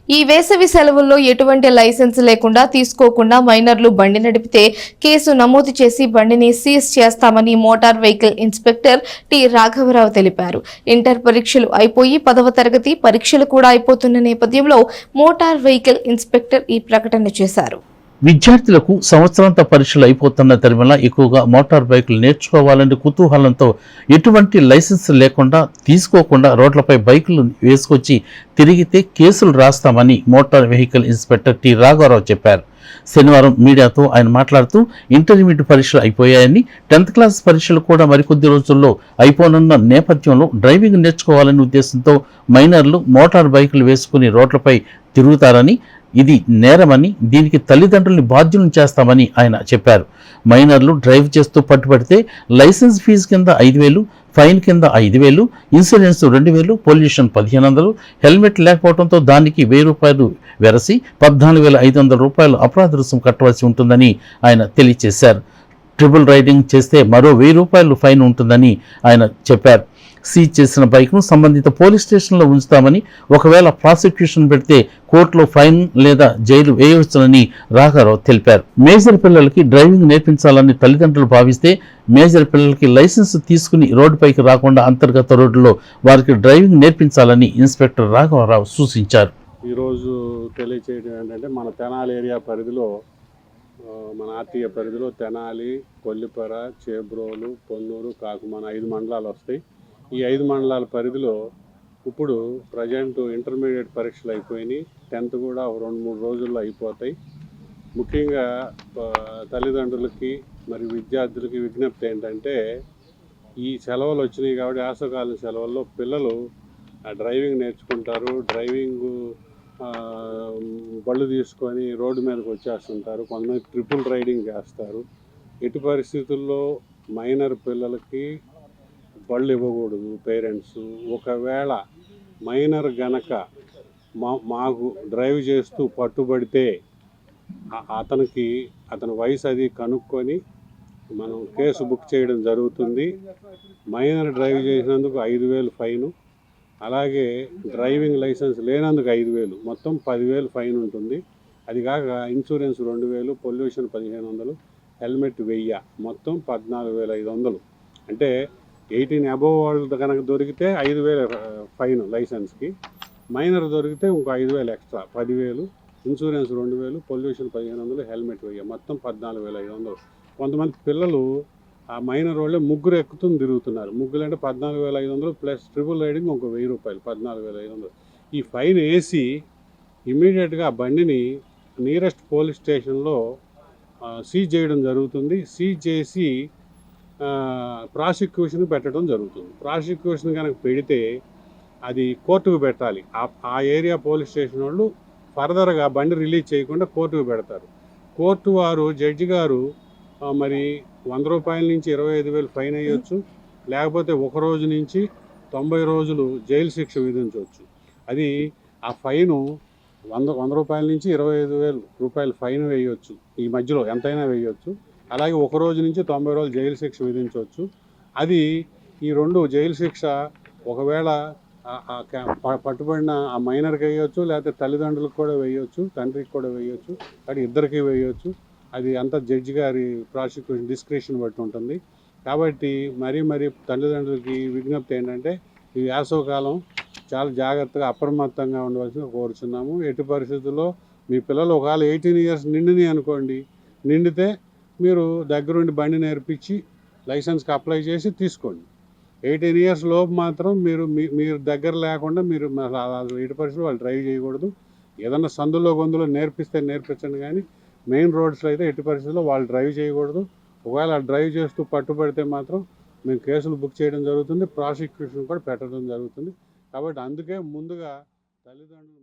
ఈ వేసవి సెలవుల్లో ఎటువంటి లైసెన్స్ లేకుండా తీసుకోకుండా మైనర్లు బండి నడిపితే కేసు నమోదు చేసి బండిని సీజ్ చేస్తామని మోటార్ వెహికల్ ఇన్స్పెక్టర్ టి రాఘవరావు తెలిపారు. ఇంటర్ పరీక్షలు అయిపోయి 10వ తరగతి పరీక్షలు కూడా అయిపోతున్న నేపథ్యంలో మోటార్ వెహికల్ ఇన్స్పెక్టర్ ఈ ప్రకటన చేశారు. విద్యార్థులకు సంవత్సరాంత పరీక్షలు అయిపోతున్న తరువాత ఎక్కువగా మోటార్ బైకులు నేర్చుకోవాలని కుతూహలంతో ఎటువంటి లైసెన్స్ లేకుండా తీసుకోకుండా రోడ్లపై బైకులు వేసుకొచ్చి తిరిగితే కేసులు రాస్తామని మోటార్ వెహికల్ ఇన్స్పెక్టర్ టి రాఘవరావు చెప్పారు. శనివారం మీడియాతో ఆయన మాట్లాడుతూ ఇంటర్మీడియట్ పరీక్షలు అయిపోయాయని 10th క్లాస్ పరీక్షలు కూడా మరికొద్ది రోజుల్లో అయిపోనున్న నేపథ్యంలో డ్రైవింగ్ నేర్చుకోవాలనే ఉద్దేశంతో మైనర్లు మోటార్ బైకులు వేసుకుని రోడ్లపై తిరుగుతారని, ఇది నేరమని, దీనికి తల్లిదండ్రుల్ని బాధ్యులను చేస్తామని ఆయన చెప్పారు. మైనర్లు డ్రైవ్ చేస్తూ పట్టుబడితే లైసెన్స్ ఫీజు కింద 5,000, ఫైన్ కింద 5,000, ఇన్సూరెన్స్ 2,000, పొల్యూషన్ 1,500, హెల్మెట్ లేకపోవడంతో దానికి 1,000 రూపాయలు వెరసి 14,500 రూపాయలు అపరాధ రుసుము కట్టవలసి ఉంటుందని ఆయన తెలియజేశారు. ట్రిపుల్ రైడింగ్ చేస్తే మరో 1,000 రూపాయలు ఫైన్ ఉంటుందని ఆయన చెప్పారు. సీజ్ చేసిన బైక్ను సంబంధిత పోలీస్ స్టేషన్లో ఉంచుతామని, ఒకవేళ ప్రాసిక్యూషన్ పెడితే కోర్టులో ఫైన్ లేదా జైలు వేయవచ్చునని రాఘవరావు తెలిపారు. మేజర్ పిల్లలకి డ్రైవింగ్ నేర్పించాలని తల్లిదండ్రులు భావిస్తే మేజర్ పిల్లలకి లైసెన్స్ తీసుకుని రోడ్డుపైకి రాకుండా అంతర్గత రోడ్డులో వారికి డ్రైవింగ్ నేర్పించాలని ఇన్స్పెక్టర్ రాఘవరావు సూచించారు. ఈరోజు తెలియచేయడం ఏంటంటే మన తెనాలి ఏరియా పరిధిలో, మన ఆర్టీఏ పరిధిలో తెనాలి, కొల్లిపర, చేబ్రోలు, పొన్నూరు, కాకుమాన 5 మండలాలు వస్తాయి. ఈ 5 మండలాల పరిధిలో ఇప్పుడు ప్రజెంట్ ఇంటర్మీడియట్ పరీక్షలు అయిపోయినాయి. 10th కూడా 2-3 రోజుల్లో అయిపోతాయి. ముఖ్యంగా తల్లిదండ్రులకి మరి విద్యార్థులకి విజ్ఞప్తి ఏంటంటే, ఈ సెలవులు వచ్చినాయి కాబట్టి వేసవికాలం సెలవుల్లో పిల్లలు డ్రైవింగ్ నేర్చుకుంటారు. డ్రైవింగ్ బళ్ళు తీసుకొని రోడ్డు మీదకి వచ్చేస్తుంటారు. కొంతమంది ట్రిపుల్ రైడింగ్ చేస్తారు. ఎటు పరిస్థితుల్లో మైనర్ పిల్లలకి బళ్ళు ఇవ్వకూడదు పేరెంట్స్. ఒకవేళ మైనర్ గనక మాకు డ్రైవ్ చేస్తూ పట్టుబడితే అతని వయసు అది కనుక్కొని మనం కేసు బుక్ చేయడం జరుగుతుంది. మైనర్ డ్రైవ్ చేసినందుకు 5,000 ఫైను, అలాగే డ్రైవింగ్ లైసెన్స్ లేనందుకు 5,000, మొత్తం 10,000 ఫైన్ ఉంటుంది. అది కాక ఇన్సూరెన్స్ 2,000, పొల్యూషన్ 1,500, హెల్మెట్ 1000, మొత్తం 14,500. అంటే 18 అబోవ్ వాళ్ళు కనుక దొరికితే 5,000 ఫైన్ లైసెన్స్కి, మైనర్ దొరికితే ఇంకో 5,000 ఎక్స్ట్రా, 10,000, ఇన్సూరెన్స్ 2,000, పొల్యూషన్ 1,500, హెల్మెట్ 1000, మొత్తం 14,500. కొంతమంది పిల్లలు ఆ మైనర్ వాళ్ళే ముగ్గురు ఎక్కుతుని తిరుగుతున్నారు. ముగ్గురు అంటే 14,500 ప్లస్ ట్రిపుల్ రైడింగ్ ఇంకో 1,000 రూపాయలు, 14,500. ఈ ఫైన్ వేసి ఇమీడియట్గా ఆ బండిని నియరెస్ట్ పోలీస్ స్టేషన్లో సీజ్ చేయడం జరుగుతుంది. సీజ్ చేసి ప్రాసిక్యూషన్ పెట్టడం జరుగుతుంది. ప్రాసిక్యూషన్ కనుక పెడితే అది కోర్టుకు పెట్టాలి. ఆ ఏరియా పోలీస్ స్టేషన్ వాళ్ళు ఫర్దర్గా బండి రిలీజ్ చేయకుండా కోర్టుకు పెడతారు. కోర్టు వారు, జడ్జి గారు మరి 100 రూపాయల నుంచి 25,000 ఫైన్ వేయొచ్చు, లేకపోతే 1 రోజు నుంచి 90 రోజులు జైలు శిక్ష విధించవచ్చు. అది ఆ ఫైను 100 రూపాయల నుంచి 25,000 రూపాయలు ఫైన్ వేయవచ్చు. ఈ మధ్యలో ఎంతైనా వేయవచ్చు. అలాగే 1 రోజు నుంచి 90 రోజులు జైలు శిక్ష విధించవచ్చు. అది ఈ 2 జైలు శిక్ష ఒకవేళ పట్టుబడిన ఆ మైనర్కి వేయవచ్చు, లేకపోతే తల్లిదండ్రులకు కూడా వేయవచ్చు, తండ్రికి కూడా వేయవచ్చు, అది ఇద్దరికి వేయవచ్చు. అది అంతా జడ్జి గారి ప్రాసిక్యూషన్ డిస్క్రిషన్ బట్టి ఉంటుంది. కాబట్టి మరీ తల్లిదండ్రులకి విజ్ఞప్తి ఏంటంటే, ఈ వేసవికాలం చాలా జాగ్రత్తగా అప్రమత్తంగా ఉండవలసింది కోరుచున్నాము. ఎట్టి పరిస్థితుల్లో మీ పిల్లలు ఒకవేళ 18 ఇయర్స్ నిండిని అనుకోండి, నిండితే మీరు దగ్గరుండి బండి నేర్పించి లైసెన్స్కి అప్లై చేసి తీసుకోండి. 18 ఇయర్స్ లోపు మాత్రం మీరు దగ్గర లేకుండా మీరు ఎట్టి పరిస్థితుల్లో వాళ్ళు డ్రైవ్ చేయకూడదు. ఏదన్నా సందులో గొంతులో నేర్పించండి, కానీ మెయిన్ రోడ్స్లో అయితే ఎట్టి పరిస్థితుల్లో వాళ్ళు డ్రైవ్ చేయకూడదు. ఒకవేళ డ్రైవ్ చేస్తూ పట్టుబడితే మాత్రం మేము కేసులు బుక్ చేయడం జరుగుతుంది, ప్రాసిక్యూషన్ కూడా పెట్టడం జరుగుతుంది. కాబట్టి అందుకే ముందుగా తల్లిదండ్రులు